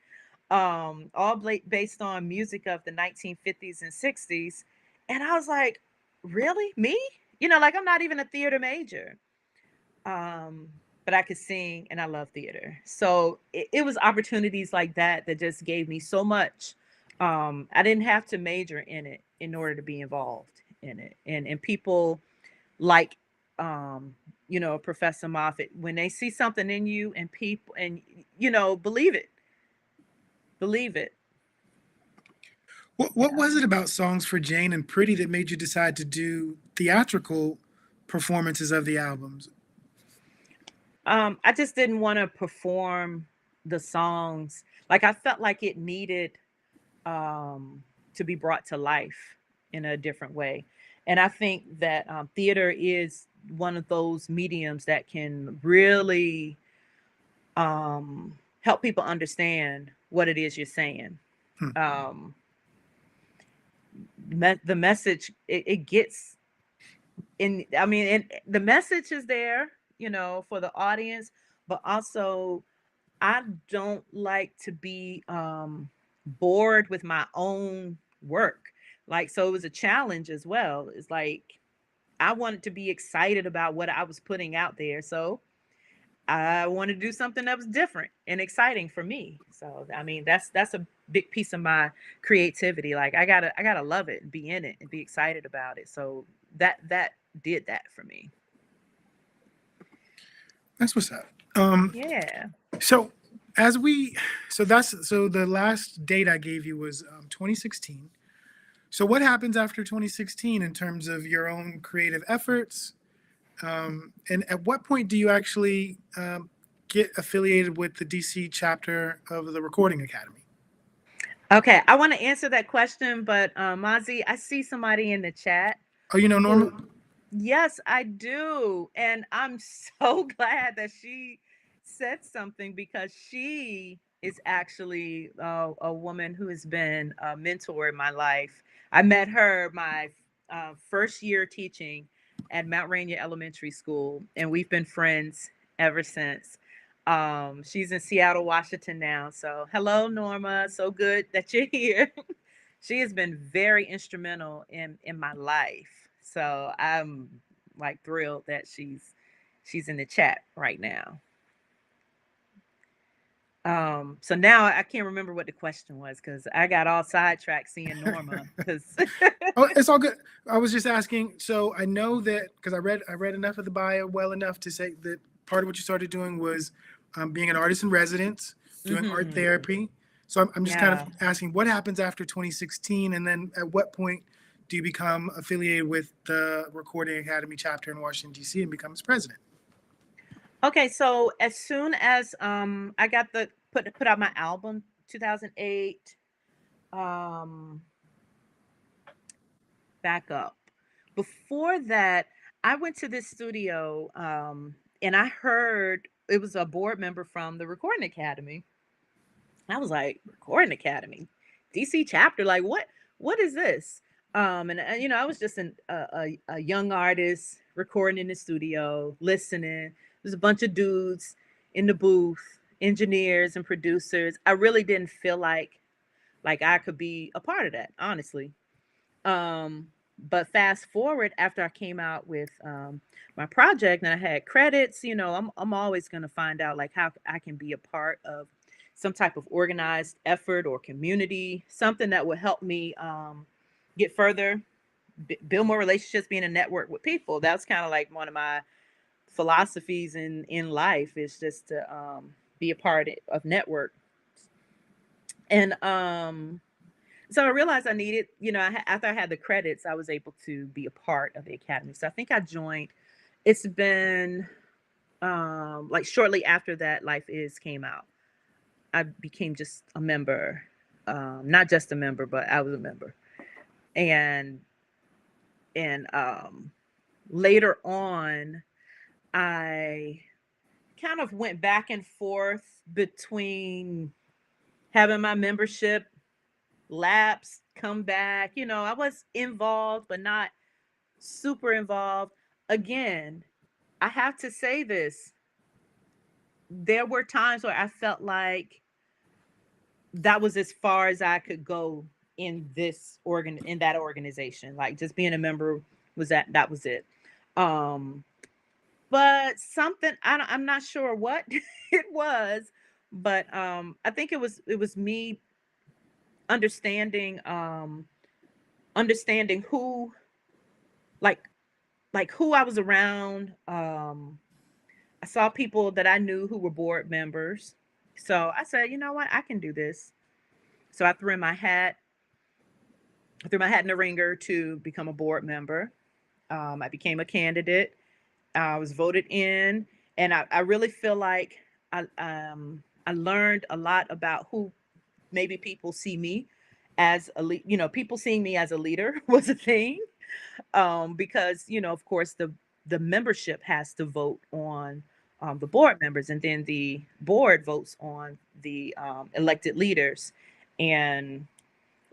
all based on music of the 1950s and 60s. And I was like, really? Me? Like I'm not even a theater major. But I could sing and I love theater. So it was opportunities like that just gave me so much. I didn't have to major in it in order to be involved in it. And people like, Professor Moffat, when they see something in you and people, and, believe it. What was it about Songs for Jane and Pretty that made you decide to do theatrical performances of the albums? I just didn't want to perform the songs. Like I felt like it needed to be brought to life in a different way. And I think that theater is one of those mediums that can really help people understand what it is you're saying. The message, it gets in. I mean, the message is there, for the audience, but also I don't like to be bored with my own work. Like, so it was a challenge as well. It's like I wanted to be excited about what I was putting out there. So I wanted to do something that was different and exciting for me. So, I mean, that's a big piece of my creativity. Like I gotta love it and be in it and be excited about it. So that did that for me. That's what's up. Yeah. So the last date I gave you was 2016. So what happens after 2016 in terms of your own creative efforts? And at what point do you actually get affiliated with the DC chapter of the Recording Academy? Okay, I want to answer that question, but Mazi, I see somebody in the chat. Oh, you know Norma? Yes, I do. And I'm so glad that she said something, because she is actually a woman who has been a mentor in my life. I met her my first year teaching at Mount Rainier Elementary School, and we've been friends ever since. She's in Seattle, Washington now. So hello, Norma. So good that you're here. She has been very instrumental in my life. So I'm like thrilled that she's in the chat right now. So now I can't remember what the question was because I got all sidetracked seeing Norma. Oh, it's all good. I was just asking. So I know that because I read enough of the bio well enough to say that part of what you started doing was being an artist in residence, doing art therapy. So I'm just kind of asking what happens after 2016, and then at what point do you become affiliated with the Recording Academy chapter in Washington, D.C. and become its president? Okay, so as soon as I got put out my album 2008, back up. Before that, I went to this studio and I heard it was a board member from the Recording Academy. I was like, Recording Academy, DC chapter, like what is this? And you know, I was just a young artist recording in the studio, listening. There's a bunch of dudes in the booth, engineers and producers. I really didn't feel like I could be a part of that, honestly. But fast forward after I came out with my project and I had credits, you know, I'm always going to find out like how I can be a part of some type of organized effort or community, something that would help me get further, build more relationships, be in a network with people. That's kind of like one of my philosophies in life, is just to be a part of network. And so I realized I needed, you know, after I had the credits, I was able to be a part of the Academy. So I think I joined, it's been like shortly after that Life Is came out, I became just a member, not just a member, but I was a member. And later on, I kind of went back and forth between having my membership lapse, come back. You know, I was involved, but not super involved. Again, I have to say this. There were times where I felt like that was as far as I could go in that organization. Like just being a member was that was it. But something I'm not sure what it was, but I think it was me understanding who like who I was around. I saw people that I knew who were board members. So I said, you know what, I can do this. So I threw my hat in the ringer to become a board member. I became a candidate. I was voted in, and I really feel like I learned a lot about who maybe people see me as you know, people seeing me as a leader was a thing, because, you know, of course the membership has to vote on the board members, and then the board votes on the elected leaders. And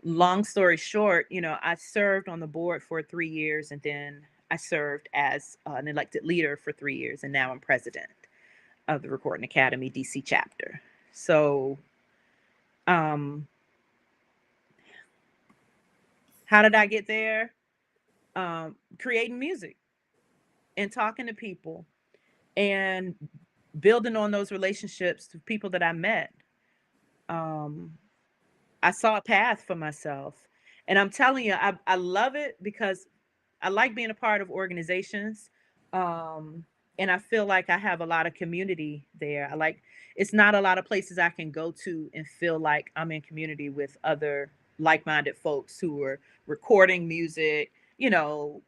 long story short, you know, I served on the board for 3 years, and then I served as an elected leader for 3 years, and now I'm president of the Recording Academy DC chapter. So, how did I get there? Creating music and talking to people and building on those relationships to people that I met. I saw a path for myself, and I'm telling you, I love it because I like being a part of organizations. And I feel like I have a lot of community there. It's not a lot of places I can go to and feel like I'm in community with other like-minded folks who are recording music, you know,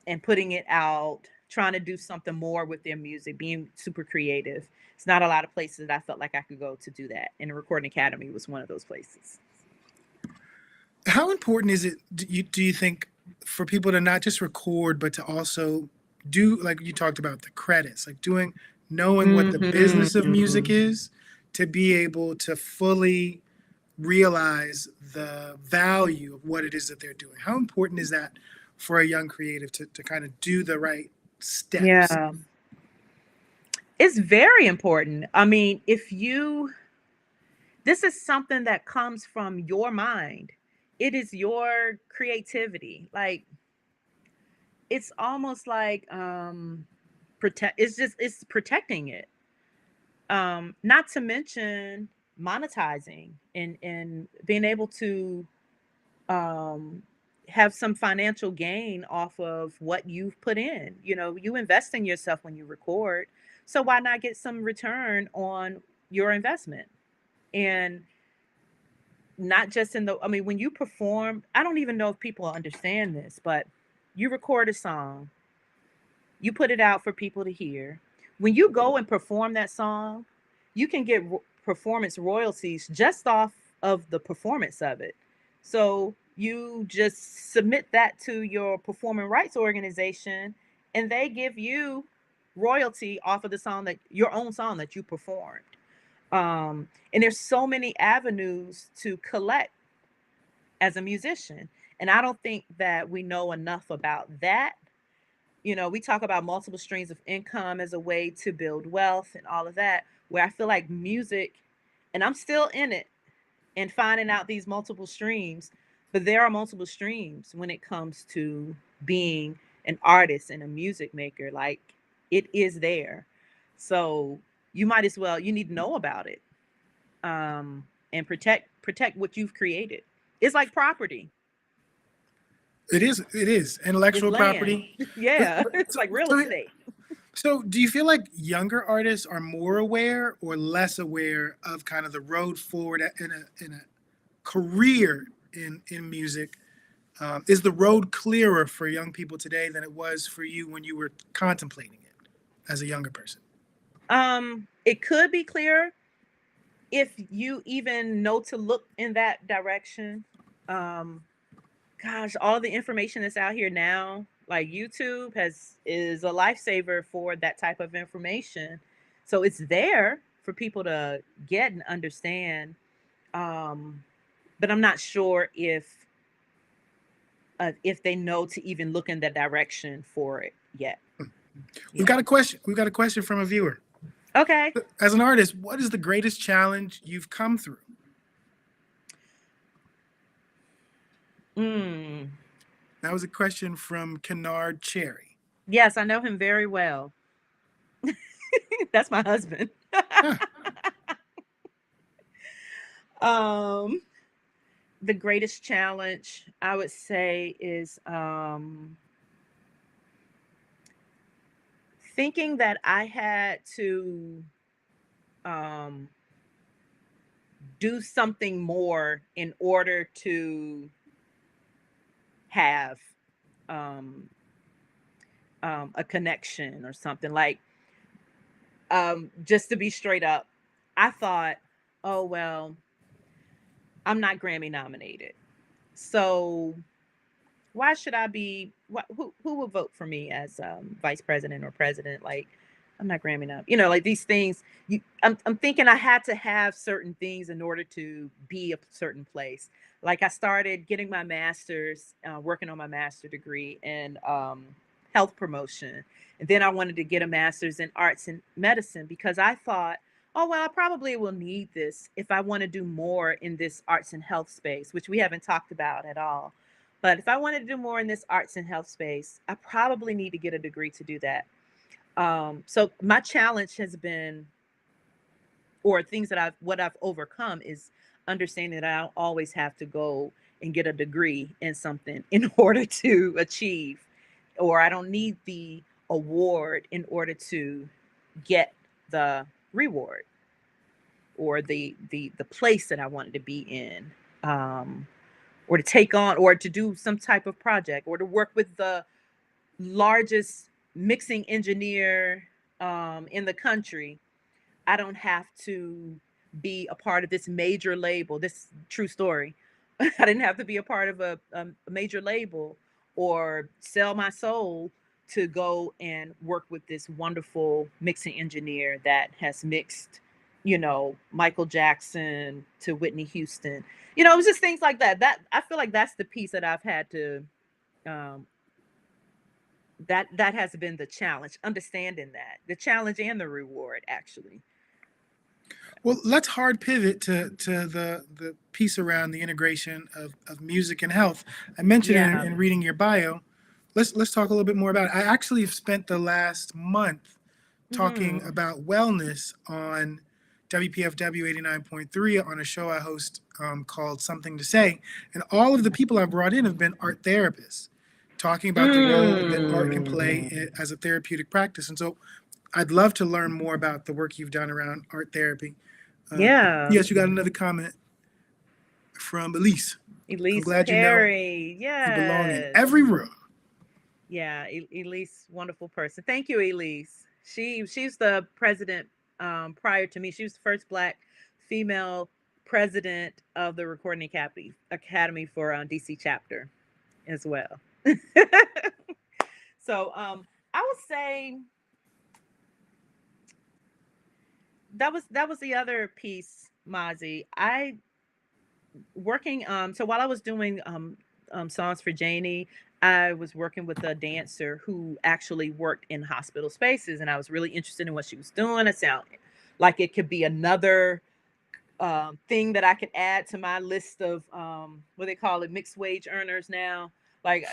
and putting it out, trying to do something more with their music, being super creative. It's not a lot of places that I felt like I could go to do that. And the Recording Academy was one of those places. How important is it, do you think, for people to not just record, but to also do, like you talked about, the credits, like knowing what the business of music is, to be able to fully realize the value of what it is that they're doing? How important is that for a young creative to kind of do the right steps? Yeah. It's very important. I mean, this is something that comes from your mind. It is your creativity. Like, it's almost like it's protecting it. Not to mention monetizing and being able to um have some financial gain off of what you've put in. You invest in yourself when you record. So why not get some return on your investment? And not just I mean, when you perform, I don't even know if people understand this, but you record a song, you put it out for people to hear. When you go and perform that song, you can get performance royalties just off of the performance of it. So you just submit that to your performing rights organization, and they give you royalty off of the song, that your own song that you performed. And there's so many avenues to collect as a musician. And I don't think that we know enough about that. We talk about multiple streams of income as a way to build wealth and all of that, where I feel like music, and I'm still in it and finding out these multiple streams, but there are multiple streams when it comes to being an artist and a music maker. Like, it is there. So you need to know about it, and protect what you've created. It's like property. It is intellectual property. Yeah, it's like real estate. So do you feel like younger artists are more aware or less aware of kind of the road forward in a career in music? Is the road clearer for young people today than it was for you when you were contemplating it as a younger person? It could be clearer if you even know to look in that direction. Gosh, all the information that's out here now, like YouTube is a lifesaver for that type of information. So it's there for people to get and understand. But I'm not sure if they know to even look in that direction for it yet. We've got a question. We've got a question from a viewer. Okay. As an artist, what is the greatest challenge you've come through? That was a question from Kennard Cherry. Yes, I know him very well. That's my husband. The greatest challenge, I would say, is thinking that I had to do something more in order to have a connection or something. Like, just to be straight up, I thought, oh, well, I'm not Grammy nominated, so why should I be? Who will vote for me as vice president or president? Like, I'm not Grammy nominated. Like these things. I'm thinking I had to have certain things in order to be a certain place. Like, I started getting my master's, working on my master's degree in health promotion, and then I wanted to get a master's in arts and medicine because I thought, oh, well, I probably will need this if I want to do more in this arts and health space, which we haven't talked about at all. But if I want to do more in this arts and health space, I probably need to get a degree to do that. So my challenge has been, or things that I've overcome, is understanding that I don't always have to go and get a degree in something in order to achieve, or I don't need the award in order to get the reward or the place that I wanted to be in, or to take on, or to do some type of project, or to work with the largest mixing engineer in the country. I don't have to be a part of this major label. This true story. I didn't have to be a part of a major label or sell my soul to go and work with this wonderful mixing engineer that has mixed, Michael Jackson to Whitney Houston. It was just things like that. That I feel like that's the piece that I've had to that has been the challenge, understanding that, the challenge and the reward, actually. Well, let's hard pivot to the piece around the integration of music and health. I mentioned Yeah. in reading your bio. Let's talk a little bit more about it. I actually have spent the last month talking Mm. about wellness on WPFW 89.3 on a show I host called Something to Say. And all of the people I've brought in have been art therapists, talking about the role that art can play as a therapeutic practice. And so I'd love to learn more about the work you've done around art therapy. Yeah. Yes, you got another comment from Elise. I'm Elise glad you know Perry. you belong in Yes. every room. Yeah, Elise, wonderful person. Thank you, Elise. She's the president prior to me. She was the first Black female president of the Recording Academy for DC chapter as well. So I would say that was the other piece, Mazi. I working so while I was doing songs for Janie, I was working with a dancer who actually worked in hospital spaces, and I was really interested in what she was doing. It sounded like it could be another thing that I could add to my list of what they call it, mixed wage earners now. Like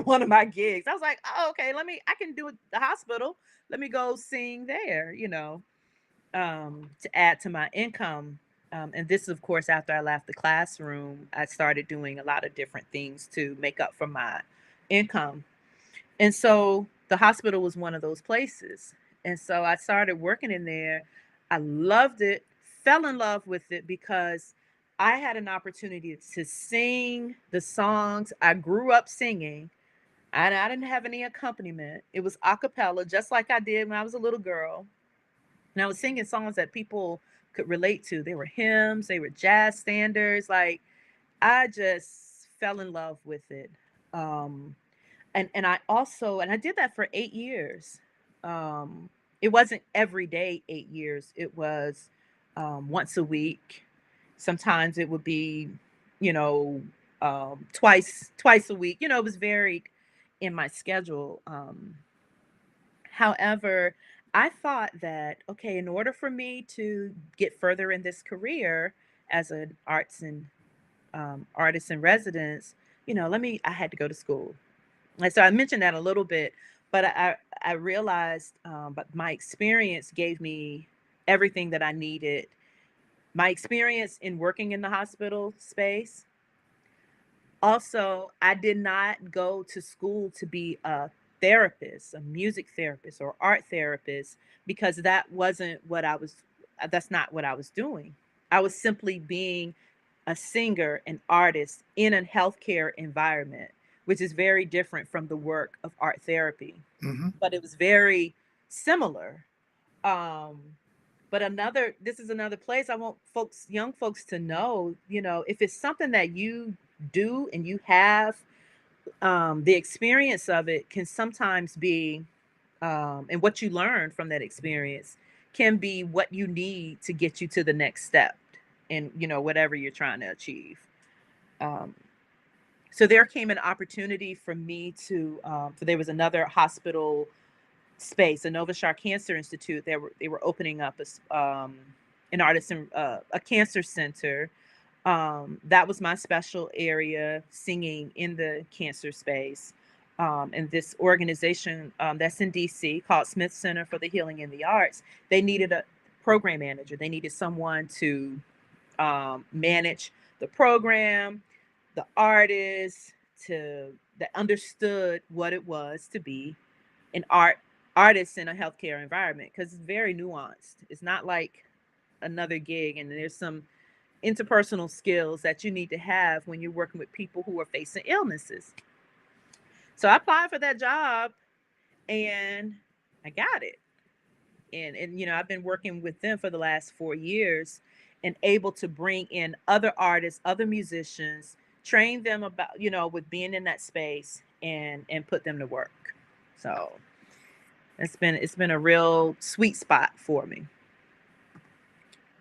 one of my gigs, I was like, oh, okay, I can do it at the hospital. Let me go sing there, to add to my income. And this is, of course, after I left the classroom, I started doing a lot of different things to make up for my income. And so the hospital was one of those places. And so I started working in there. I loved it, fell in love with it because I had an opportunity to sing the songs I grew up singing. And I didn't have any accompaniment. It was a cappella, just like I did when I was a little girl. And I was singing songs that people could relate to. They were hymns, they were jazz standards. Like I just fell in love with it. And I did that for 8 years. It wasn't every day 8 years. It was once a week. Sometimes it would be, twice a week. It was varied in my schedule. However, I thought that, okay, in order for me to get further in this career as an artist in residence, I had to go to school. And so I mentioned that a little bit, but I realized, but my experience gave me everything that I needed. My experience in working in the hospital space. Also, I did not go to school to be a therapist, a music therapist or art therapist, because that's not what I was doing. I was simply being a singer, an artist in a healthcare environment, which is very different from the work of art therapy. Mm-hmm. But it was very similar. But this is another place I want young folks to know, if it's something that you do and you have, the experience of it can sometimes be, and what you learn from that experience can be what you need to get you to the next step in, whatever you're trying to achieve. So there came an opportunity for me there was another hospital space, a Nova Shar Cancer Institute. They were opening up an artisan, a cancer center. That was my special area, singing in the cancer space. And this organization that's in DC called Smith Center for the Healing in the Arts, they needed a program manager. They needed someone to manage the program, the artists, that understood what it was to be an artist in a healthcare environment, because it's very nuanced. It's not like another gig, and there's some interpersonal skills that you need to have when you're working with people who are facing illnesses. So I applied for that job and I got it. And I've been working with them for the last 4 years and able to bring in other artists, other musicians, train them about, with being in that space and put them to work. So it's been a real sweet spot for me.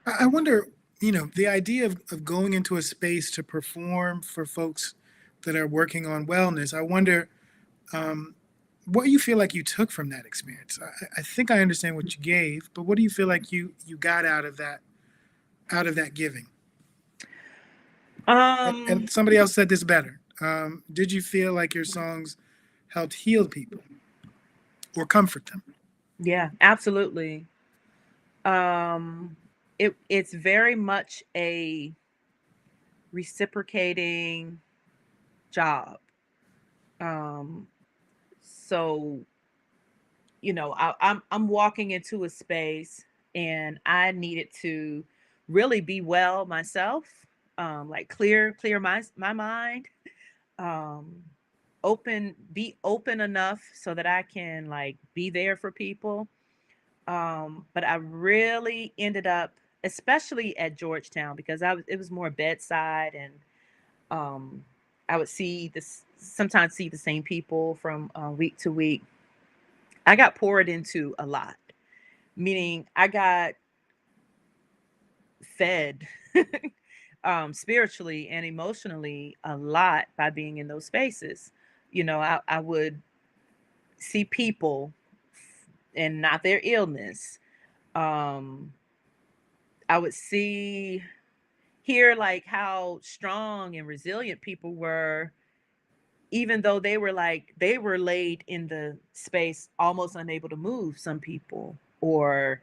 I wonder, the idea of going into a space to perform for folks that are working on wellness, I wonder, what do you feel like you took from that experience? I think I understand what you gave, but what do you feel like you got out of that giving? And somebody else said this better. Did you feel like your songs helped heal people or comfort them? Yeah, absolutely. It's very much a reciprocating job. So, I'm walking into a space and I needed to really be well myself, like clear my mind, be open enough so that I can like be there for people. But I really ended up, especially at Georgetown, because it was more bedside, and I would sometimes see the same people from week to week. I got poured into a lot, meaning I got fed spiritually and emotionally a lot by being in those spaces. I would see people and not their illness. I would hear like how strong and resilient people were, even though they were laid in the space almost unable to move, some people. Or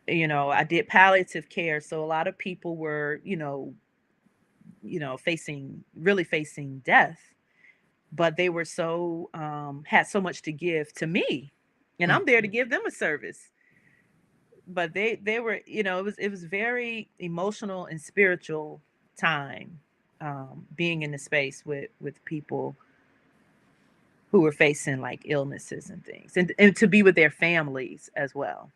I did palliative care, so a lot of people were facing death, but they were so had so much to give to me, and I'm there to give them a service. But they were, it was very emotional and spiritual time, being in the space with people who were facing like illnesses and things, and to be with their families as well.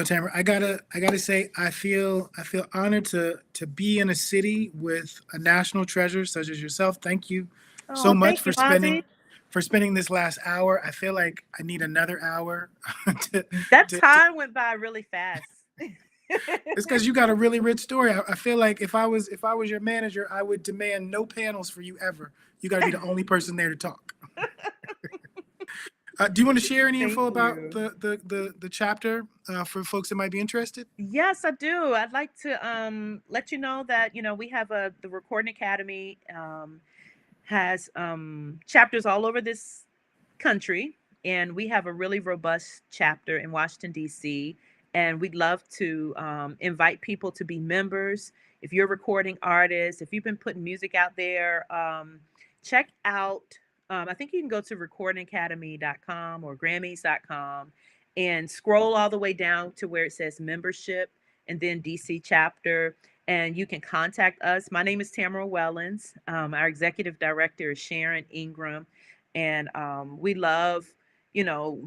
Tamara, I gotta say, I feel honored to be in a city with a national treasure such as yourself. Thank you so much for spending this last hour. I feel like I need another hour. Time went by really fast. It's because you got a really rich story. I feel like if I was your manager, I would demand no panels for you ever. You got to be the only person there to talk. Do you want to share any info about the chapter for folks that might be interested? Yes, I do. I'd like to let you know that we have the Recording Academy has chapters all over this country, and we have a really robust chapter in Washington, D.C., and we'd love to invite people to be members. If you're a recording artist, if you've been putting music out there, check out, I think you can go to recordingacademy.com or Grammys.com and scroll all the way down to where it says membership and then DC chapter, and you can contact us. My name is Tamara Wellons. Our executive director is Sharon Ingram, and we love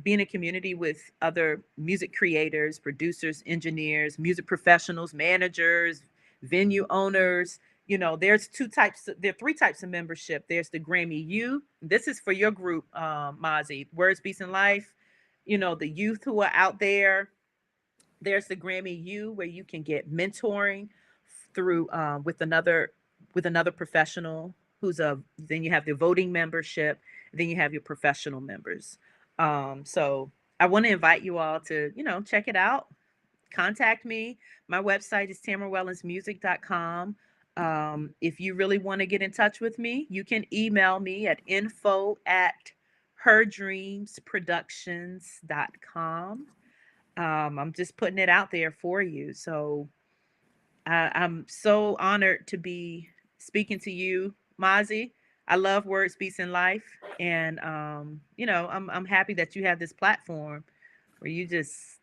being a community with other music creators, producers, engineers, music professionals, managers, venue owners. There's there are three types of membership. There's the Grammy U. This is for your group, Mazi, Words, Beats, and Life. The youth who are out there. There's the Grammy U, where you can get mentoring through with another professional then you have the voting membership, then you have your professional members. So I want to invite you all to, check it out. Contact me. My website is tamarawellonsmusic.com. If you really want to get in touch with me, you can email me at info@herdreamsproductions.com. I'm just putting it out there for you. So I'm so honored to be speaking to you, Mazi. I love Words, Beats, and Life. And, I'm happy that you have this platform where you just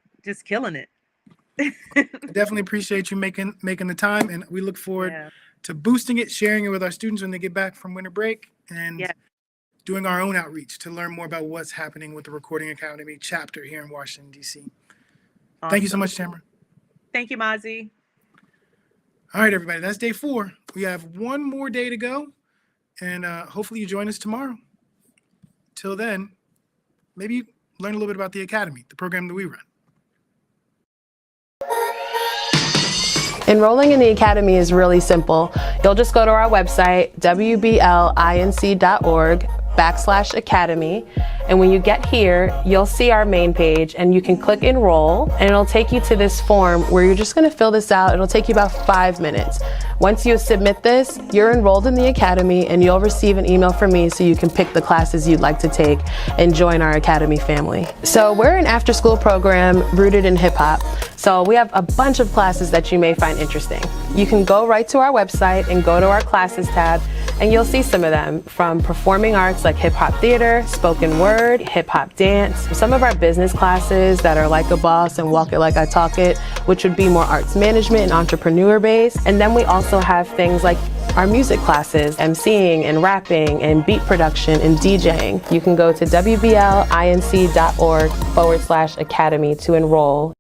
killing it. I definitely appreciate you making the time, and we look forward to boosting it, sharing it with our students when they get back from winter break, and doing our own outreach to learn more about what's happening with the Recording Academy chapter here in Washington, D.C. Awesome. Thank you so much, Tamara. Thank you, Mazi. All right, everybody, that's day 4. We have one more day to go, and hopefully you join us tomorrow. Till then, maybe learn a little bit about the Academy, the program that we run. Enrolling in the Academy is really simple. You'll just go to our website, wblinc.org, www.www.www.www.academy. And when you get here, you'll see our main page and you can click enroll, and it'll take you to this form where you're just gonna fill this out. It'll take you about 5 minutes. Once you submit this, you're enrolled in the Academy and you'll receive an email from me so you can pick the classes you'd like to take and join our Academy family. So we're an after-school program rooted in hip hop. So we have a bunch of classes that you may find interesting. You can go right to our website and go to our classes tab, and you'll see some of them, from performing arts like hip hop theater, spoken word, hip hop dance, some of our business classes that are like a boss and walk it like I talk it, which would be more arts management and entrepreneur based. And then we also have things like our music classes, emceeing and rapping and beat production and DJing. You can go to wblinc.org/academy to enroll.